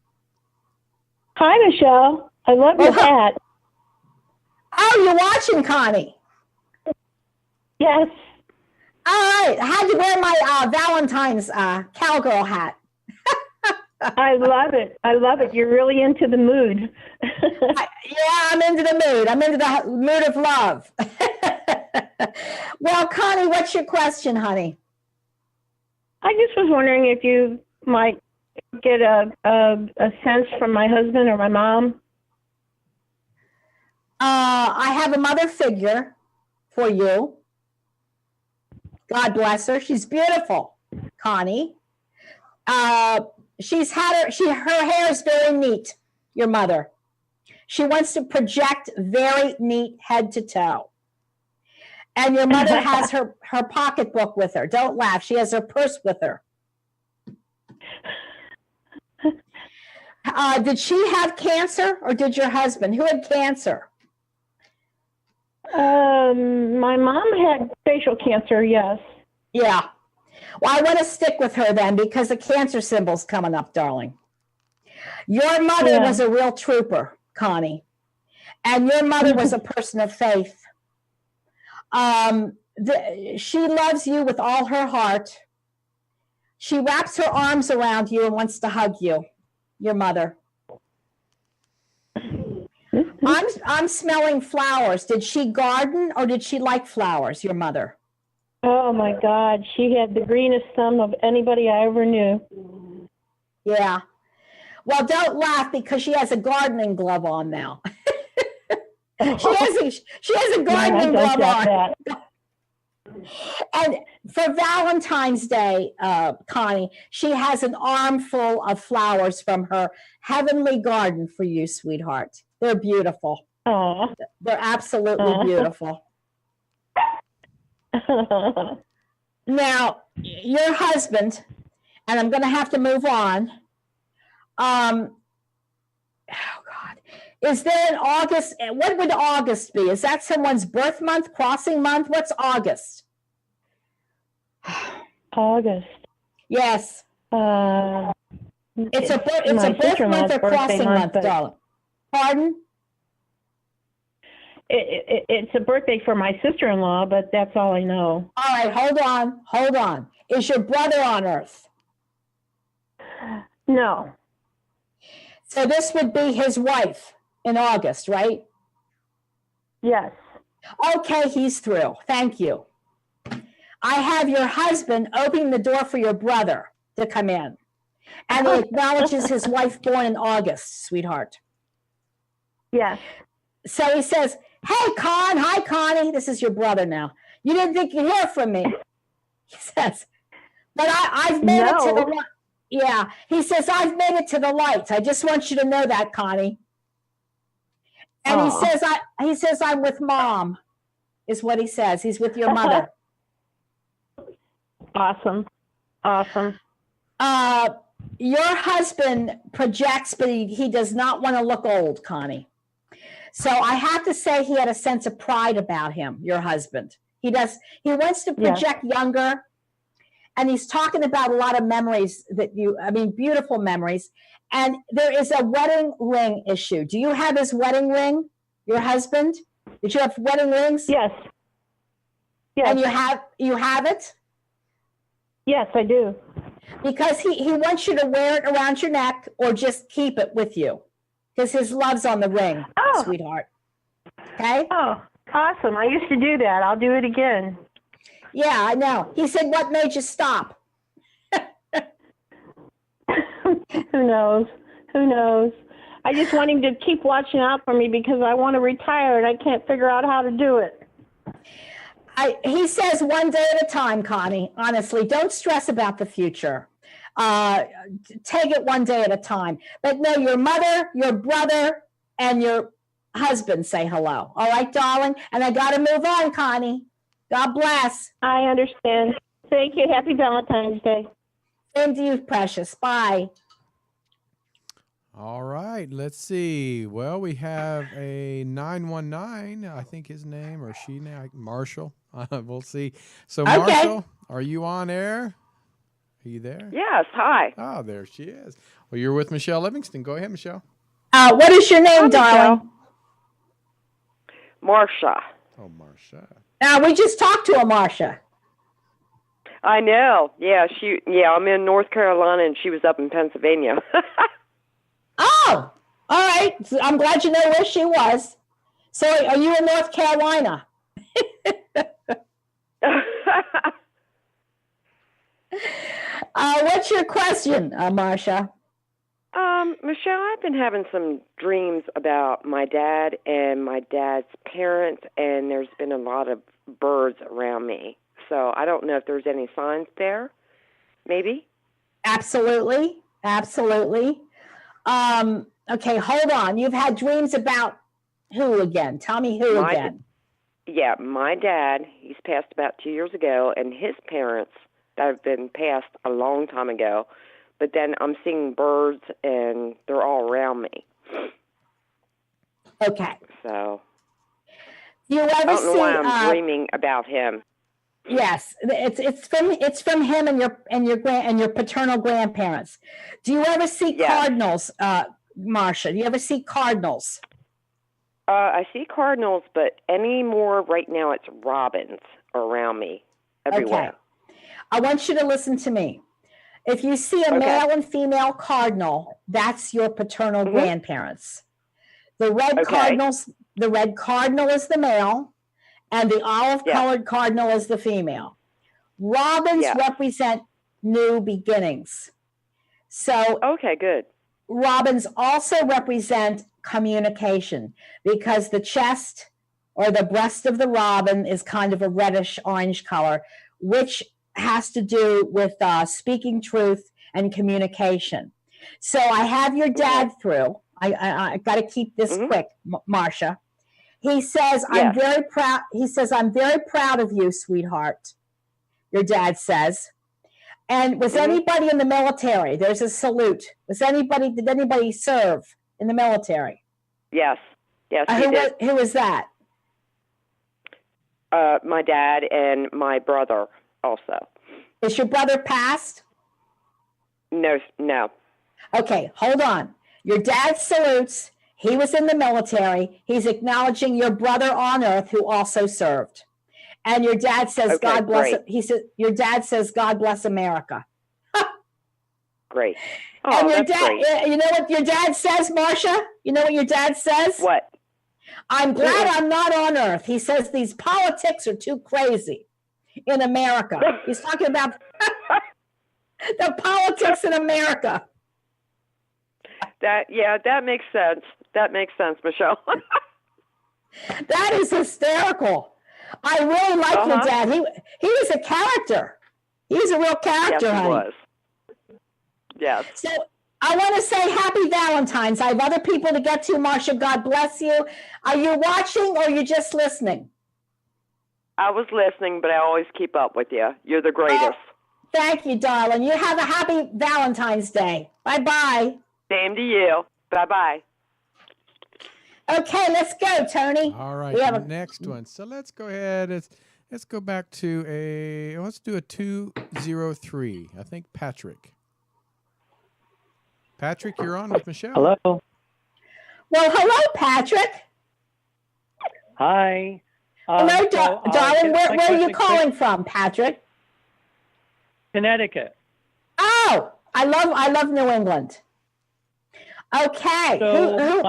K: Hi, Michele. I love your hat.
H: Oh, you're watching, Connie?
K: Yes.
H: All right. I had to wear my Valentine's cowgirl hat.
K: I love it. I love it. You're really into the mood.
H: I'm into the mood. I'm into the mood of love. Well, Connie, what's your question, honey?
K: I just was wondering if you might get a sense from my husband or my mom.
H: I have a mother figure for you. God bless her. She's beautiful, Connie. Her hair is very neat, your mother. She wants to project very neat head to toe. And your mother has her pocketbook with her. Don't laugh. She has her purse with her. Did she have cancer or did your husband? Who had cancer?
K: My mom had facial cancer, yes.
H: Yeah. Well, I want to stick with her then because the cancer symbol's coming up, darling. Your mother was a real trooper, Connie. And your mother was a person of faith. She loves you with all her heart. She wraps her arms around you and wants to hug you, your mother. I'm smelling flowers. Did she garden or did she like flowers, your mother?
K: Oh, my God. She had the greenest thumb of anybody I ever knew.
H: Yeah. Well, don't laugh because she has a gardening glove on now. she has a gardening glove on. And for Valentine's Day, Connie, she has an armful of flowers from her heavenly garden for you, sweetheart. They're beautiful.
K: Oh.
H: They're absolutely beautiful. Now, your husband, and I'm going to have to move on. Oh God, is there an August? What would August be? Is that someone's birth month, crossing month? What's August?
K: August.
H: Yes. It's a birth month or crossing month, darling. Pardon?
K: It's a birthday for my sister-in-law, but that's all I know.
H: All right, hold on. Is your brother on Earth?
K: No.
H: So this would be his wife in August, right?
K: Yes.
H: Okay, he's through. Thank you. I have your husband opening the door for your brother to come in. And he acknowledges his wife born in August, sweetheart.
K: Yes.
H: So he says, hey, Con. Hi, Connie. This is your brother now. You didn't think you'd hear from me. He says, but I've made it to the light. Yeah. He says, I've made it to the lights. I just want you to know that, Connie. And he says, I'm with Mom, is what he says. He's with your mother.
K: Awesome.
H: Your husband projects, but he does not want to look old, Connie. So I have to say he had a sense of pride about him, your husband. He wants to project younger, and he's talking about a lot of memories beautiful memories. And there is a wedding ring issue. Do you have his wedding ring, your husband? Did you have wedding rings?
K: Yes.
H: And you have it?
K: Yes, I do.
H: Because he wants you to wear it around your neck or just keep it with you. Because his love's on the ring, sweetheart. Okay?
K: Oh, awesome. I used to do that. I'll do it again.
H: Yeah, I know. He said, what made you stop?
K: Who knows? I just want him to keep watching out for me because I want to retire and I can't figure out how to do it.
H: He says one day at a time, Connie. Honestly, don't stress about the future. Take it one day at a time. But no, your mother, your brother, and your husband say hello. All right, darling? And I got to move on, Connie. God bless.
K: I understand. Thank you. Happy Valentine's Day.
H: Same to you, precious. Bye.
G: All right, let's see. Well, we have a 919, I think his name or she name, Marshall. We'll see. So, Marshall, are you on air? Are you there?
L: Yes, hi.
G: Oh, there she is. Well, you're with Michele Livingston. Go ahead, Michele.
H: What is your name, darling?
L: Marsha.
G: Oh, Marsha.
H: We just talked to a Marsha.
L: I know. Yeah, I'm in North Carolina and she was up in Pennsylvania.
H: Oh, all right. I'm glad you know where she was. So are you in North Carolina? What's your question, Marsha?
L: Michele, I've been having some dreams about my dad and my dad's parents, and there's been a lot of birds around me. So I don't know if there's any signs there. Maybe?
H: Absolutely. Okay, hold on. You've had dreams about who again? Tell me who again.
L: Yeah, my dad, he's passed about 2 years ago, and his parents that have been passed a long time ago. But then I'm seeing birds, and they're all around me.
H: Okay.
L: So
H: you ever
L: I don't know why I'm
H: see,
L: dreaming about him.
H: Yes, it's from him and your paternal grandparents. Do you ever see cardinals, Marsha? Do you ever see cardinals?
L: I see cardinals, but anymore right now it's robins around me everywhere.
H: Okay. I want you to listen to me. If you see a male and female cardinal, that's your paternal grandparents. The red cardinal is the male, and the olive-colored cardinal is the female. Robins represent new beginnings. So
L: good.
H: Robins also represent communication because the chest or the breast of the robin is kind of a reddish orange color, which has to do with speaking truth and communication. So I have your dad through. I got to keep this quick, Marcia. He says, I'm very proud. He says, I'm very proud of you, sweetheart. Your dad says. And was anybody in the military? There's a salute. Did anybody serve in the military?
L: Yes. Yes, he did.
H: Who was that?
L: My dad and my brother also.
H: Is your brother passed?
L: No.
H: Okay, hold on. Your dad salutes. He was in the military. He's acknowledging your brother on earth who also served. And your dad says, God bless it. He said, your dad says, God bless America.
L: Great.
H: And your dad, you know what your dad says, Marcia? You know what your dad says?
L: What?
H: I'm glad I'm not on earth. He says these politics are too crazy in America. He's talking about the politics in America.
L: That makes sense. That makes sense, Michele.
H: That is hysterical. I really like your dad. He was a character. He was a real character,
L: yes,
H: honey.
L: He was. Yes.
H: So I want to say happy Valentine's. I have other people to get to, Marcia. God bless you. Are you watching or are you just listening?
L: I was listening, but I always keep up with you. You're the greatest.
H: Thank you, darling. You have a happy Valentine's Day. Bye-bye.
L: Same to you. Bye-bye.
H: Okay, let's go, Tony.
G: All right, next one. So let's go ahead. Let's go back to let's do a 203. I think Patrick. Patrick, you're on with Michele.
M: Hello.
H: Well, hello, Patrick.
M: Hi.
H: Hello, darling. Where are you calling from, Patrick?
M: Connecticut.
H: Oh, I love New England. Okay.
M: So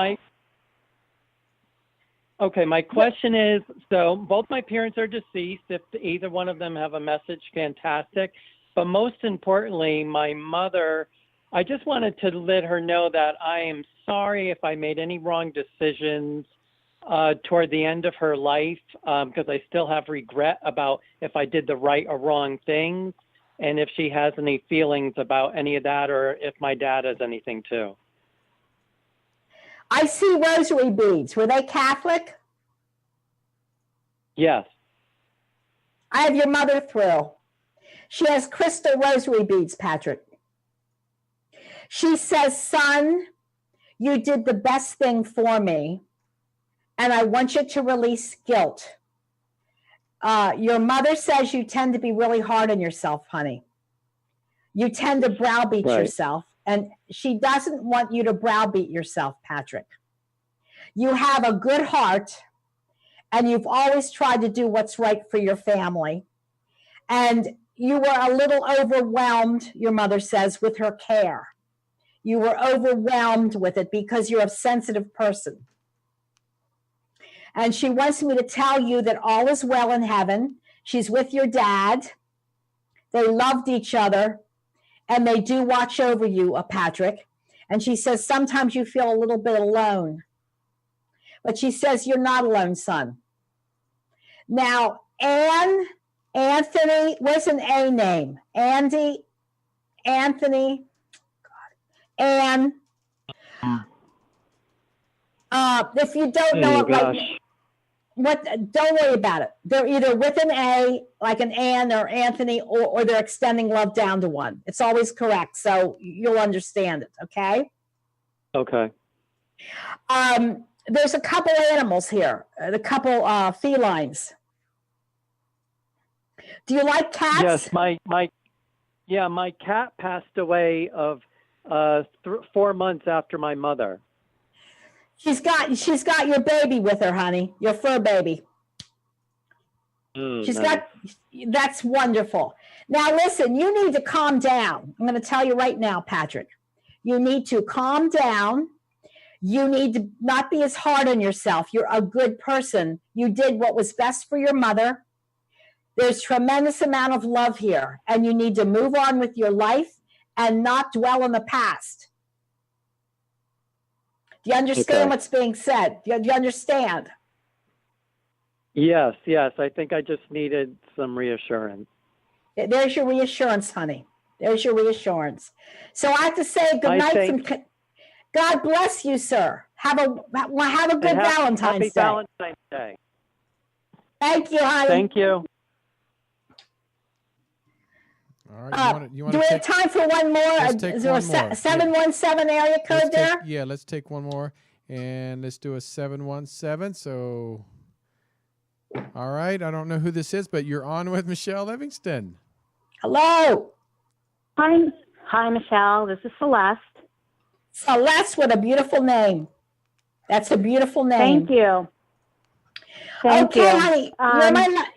M: my question is, so both my parents are deceased. If either one of them have a message, fantastic. But most importantly, my mother, I just wanted to let her know that I am sorry if I made any wrong decisions toward the end of her life, because I still have regret about if I did the right or wrong things, and if she has any feelings about any of that, or if my dad has anything too.
H: I see rosary beads. Were they Catholic?
M: Yes.
H: I have your mother through. She has crystal rosary beads, Patrick. She says, son, you did the best thing for me, and I want you to release guilt. Your mother says you tend to be really hard on yourself, honey. You tend to browbeat yourself, and she doesn't want you to browbeat yourself, Patrick. You have a good heart, and you've always tried to do what's right for your family. And you were a little overwhelmed, your mother says, with her care. You were overwhelmed with it because you're a sensitive person. And she wants me to tell you that all is well in heaven. She's with your dad. They loved each other, and they do watch over you, Patrick. And she says sometimes you feel a little bit alone. But she says you're not alone, son. Now, Anthony, what's an A name? Anthony. Anne. If you don't know it, don't worry about it. They're either with an A, like an Anne or Anthony, or they're extending love down to one. It's always correct, so you'll understand it, okay?
M: Okay.
H: There's a couple animals here, a couple felines. Do you like cats?
M: Yes, my cat passed away of 4 months after my mother.
H: She's got your baby with her, honey, your fur baby. That's wonderful. Now listen, you need to calm down. I'm going to tell you right now, Patrick. You need to calm down. You need to not be as hard on yourself. You're a good person. You did what was best for your mother. There's tremendous amount of love here, and you need to move on with your life and not dwell on the past. Do you understand what's being said? Do you understand?
M: Yes, yes. I think I just needed some reassurance.
H: There's your reassurance, honey. There's your reassurance. So I have to say good night from. God bless you, sir. Have a good Valentine's
M: Happy
H: Day.
M: Valentine's Day.
H: Thank you, honey.
M: Thank you.
G: All right. You want
H: do we have time for one more?
G: Let's take
H: Is there
G: one
H: a
G: more.
H: 717 area code there?
G: Yeah, let's take one more. And let's do a 717. So, all right. I don't know who this is, but you're on with Michele Livingston.
H: Hello.
N: Hi, Michele. This is Celeste.
H: Celeste, what a beautiful name. That's a beautiful name.
N: Thank you. Thank you.
H: Honey.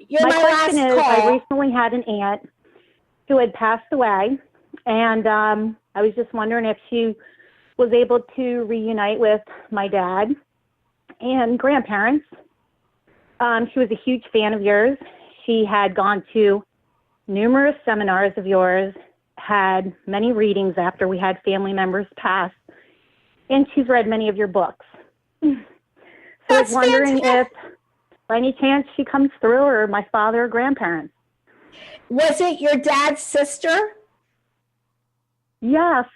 H: You're my
N: question
H: last
N: is,
H: call.
N: I recently had an aunt who had passed away, and I was just wondering if she was able to reunite with my dad and grandparents. She was a huge fan of yours. She had gone to numerous seminars of yours, had many readings after we had family members pass, and she's read many of your books. So I was wondering if, by any chance, she comes through, or my father or grandparents.
H: Was it your dad's sister?
N: Yes.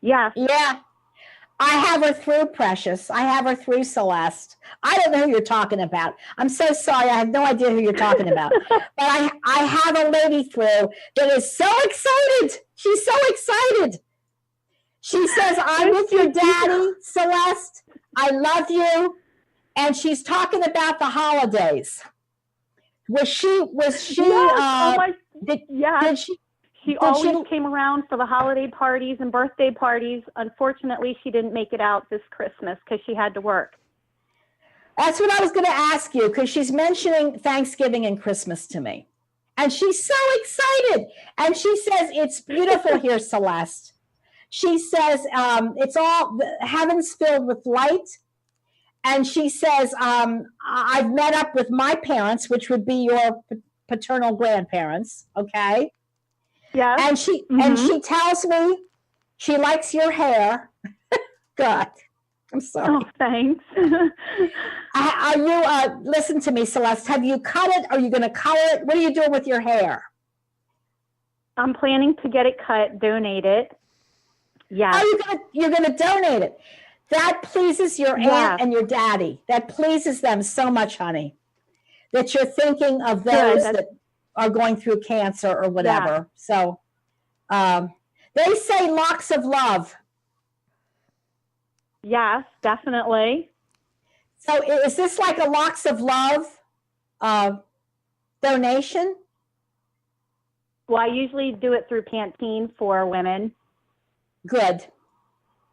N: Yes.
H: Yeah. I have her through, Precious. I have her through, Celeste. I don't know who you're talking about. I'm so sorry. I have no idea who you're talking about. But I have a lady through that is so excited. She's so excited. She says, I'm with your daddy, Celeste. I love you. And she's talking about the holidays. Was she,
N: She always came around for the holiday parties and birthday parties. Unfortunately, she didn't make it out this Christmas because she had to work.
H: That's what I was going to ask you, because she's mentioning Thanksgiving and Christmas to me. And she's so excited. And she says, it's beautiful here, Celeste. She says, it's all, heaven's filled with light. And she says, I've met up with my parents, which would be your paternal grandparents, okay?
N: Yeah.
H: And she tells me she likes your hair. God, I'm sorry.
N: Oh, thanks.
H: Are you, listen to me, Celeste, have you cut it? Are you going to color it? What are you doing with your hair?
N: I'm planning to get it cut, donate it. Yeah.
H: Oh, you're going to donate it. That pleases your aunt and your daddy. That pleases them so much, honey, that you're thinking of those that are going through cancer or whatever. So they say locks of love.
N: Yes, definitely.
H: So is this like a locks of love donation?
N: Well, I usually do it through Pantene for women.
H: Good.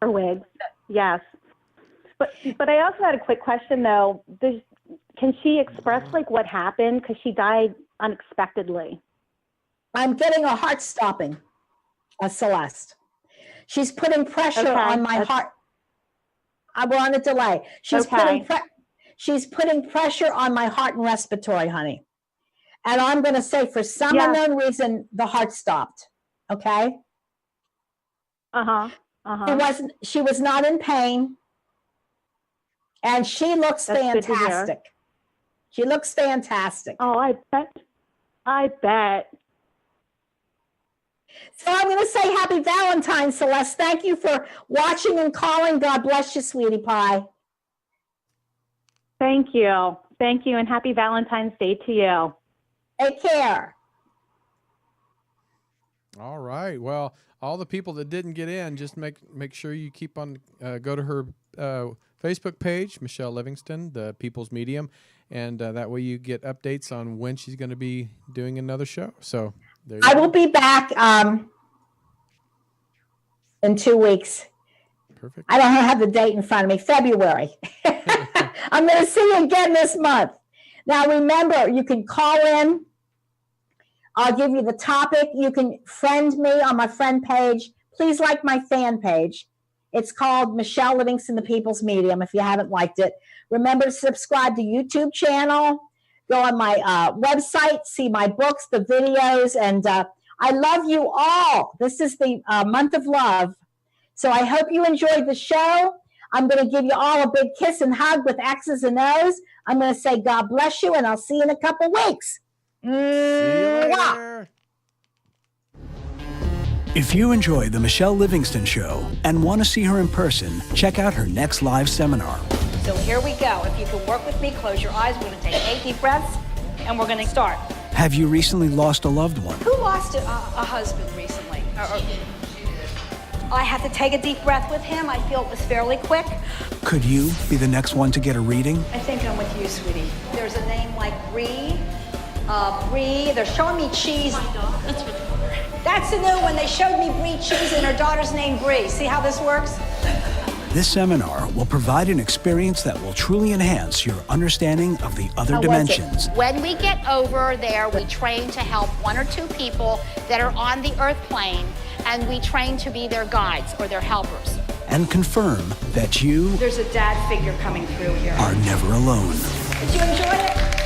N: Or wigs. Yes. But I also had a quick question, though. Can she express, like, what happened? Because she died unexpectedly.
H: I'm getting a heart stopping, Celeste. She's putting pressure on my heart. We're on a delay. She's putting pressure on my heart and respiratory, honey. And I'm going to say, for some unknown reason, the heart stopped. Okay? She was not in pain. And she looks fantastic. She looks fantastic.
N: Oh, I bet.
H: So I'm going to say happy Valentine's, Celeste. Thank you for watching and calling. God bless you, sweetie pie.
N: Thank you. Thank you, and happy Valentine's Day to you.
H: Take care.
G: All right. Well, all the people that didn't get in, just make sure you keep on, go to her Facebook page, Michele Livingston, the People's Medium, and that way you get updates on when she's going to be doing another show. So there you go.
H: I will be back in 2 weeks.
G: Perfect.
H: I don't have the date in front of me. February. I'm going to see you again this month. Now, remember, you can call in. I'll give you the topic. You can friend me on my friend page. Please like my fan page. It's called Michele Livingston, the People's Medium, if you haven't liked it. Remember to subscribe to YouTube channel. Go on my website, see my books, the videos, and I love you all. This is the month of love. So I hope you enjoyed the show. I'm going to give you all a big kiss and hug with X's and O's. I'm going to say God bless you, and I'll see you in a couple weeks.
G: See you later.
A: If you enjoy the Michele Livingston Show and want to see her in person, check out her next live seminar.
D: So here we go. If you can work with me, close your eyes. We're going to take 8 deep breaths, and we're going to start.
A: Have you recently lost a loved one?
D: Who lost a husband recently? I had to take a deep breath with him. I feel it was fairly quick.
A: Could you be the next one to get a reading?
D: I think I'm with you, sweetie. There's a name like Bree. Bree. They're showing me cheese. That's the new one. They showed me Bree cheese and her daughter's name Bree. See how this works?
A: This seminar will provide an experience that will truly enhance your understanding of the other dimensions.
O: When we get over there, we train to help 1 or 2 people that are on the earth plane, and we train to be their guides or their helpers.
A: And confirm that you
D: There's a dad figure coming through here.
A: are never alone.
D: Did you enjoy it?